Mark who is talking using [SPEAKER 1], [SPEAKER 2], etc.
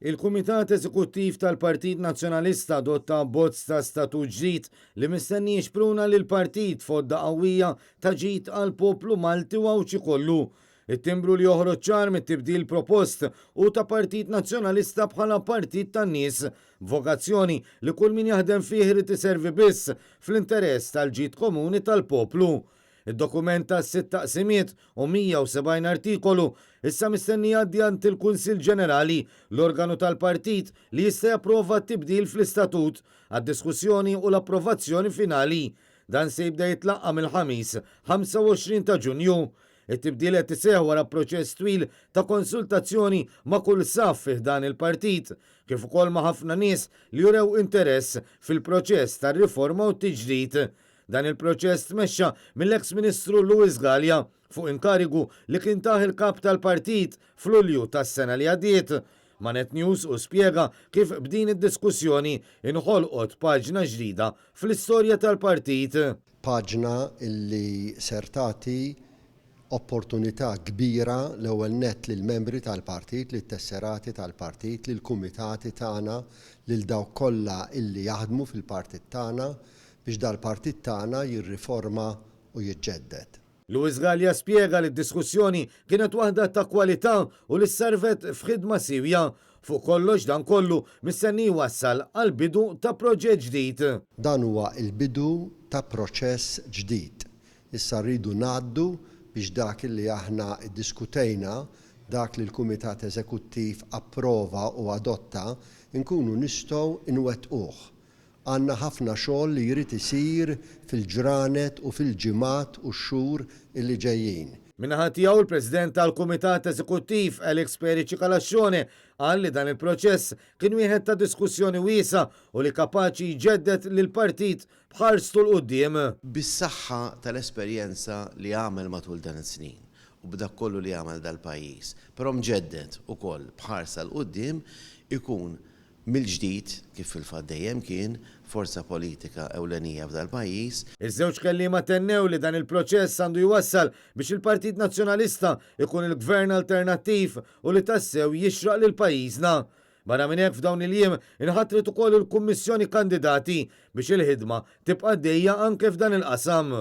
[SPEAKER 1] Il-Kumitat Eżekuttiv tal-Partit Nazzjonalista adotta bozz ta' statut ġdid li mistenni jixpruna lil partit fodda qawwija ta' ġid għal poplu Malti u għawċi kollu. It-timbru li joħroġ ċar mit-tibdil propost u ta' Partit Nazzjonalista bħala partit tan-nies, vokazzjoni li kull min jaħdem fih irid iservi biss fl-interess tal-ġid komuni tal-poplu. Id-dokument ta' 6 taqsimiet u 170 artikolu issa mistenni jgħaddi għand il-Kunsill Ġenerali, l-organu tal-partit li jista' japprova tibdil fl-istatut għad-diskussjoni u l-approvazzjoni finali. Dan se jibda jitlaqqa mill-ħamis 25 ta' Ġunju. It-tibdil qed iseħħ wara proċess twil ta' konsultazzjoni ma' kull saf fih dan il-partit, kif ukoll ma' ħafna nies li jurew interess fil-proċess tar-riforma u t-tiġdid. Dan il-proċess tmexxa mill-eks Ministru Luis Galea fuq inkarigu li kien taħ il-kap tal-partit fl-Ulju tas-sena li għaddiet. Manet News u spjega kif b'din id-diskussjoni inħolqot paġna ġdida fl-istorja tal-partit.
[SPEAKER 2] Paġna illi sertati opportunità kbira l-ewwel nett lill membri tal-partit, lit tesserati tal-partit, lill kumitati tagħna, lil dawk kollha illi jaħdmu fil-partit tagħna biex dal-partit tagħna jirriforma u jiġġedded.
[SPEAKER 1] Luis Galea spjega li d-diskussjoni kienet waħda ta' kwalità u li servet f'ħidma sivja. Fuq kollox dan kollu mistenni wassal għal bidu ta' proġett ġdid.
[SPEAKER 2] Dan huwa l-bidu ta' proċess ġdid. Issa rridu ngħaddu biex dak li aħna ddiskutejna, dak li l-Kumitat Eżekuttiv approva u adotta, nkunu nistgħu nwettquh. Għandna ħafna xogħol li jrid isir fil-ġranet u fil-ġimgħat u x-xhur illi ġejjin.
[SPEAKER 1] Minnaħa tiegħu il-President tal-Kumitat Eżekuttiv Alex Perici Kalaxxone qal li dan il-proċess kien wieħed ta' diskussjoni wiesa u li kapaċi jġeddet lil partit bħarstu l-qudiem.
[SPEAKER 3] Bis-saħħa tal-esperjenza li għamel matul dan is-snin u b'dak kollu li għamel dal-pajjiż, però mġeddet ukoll bħarsa l-qudiem ikun mill-ġdid kif fil-fatt dejjem kien forza politika ewlenija f'dal pajjiż.
[SPEAKER 1] Iż-żewġ kelliema tennew li dan il-proċess għandu jwassal biex il-Partit Nazzjonalista ikun il-gvern alternattiv u li tassew jixraq lil pajjiżna. Barra minn hekk f'dawn il-jiem inħattret ukoll il-Kummissjoni kandidati biex il-ħidma tibqa' dejja anke f'dan il-qasam.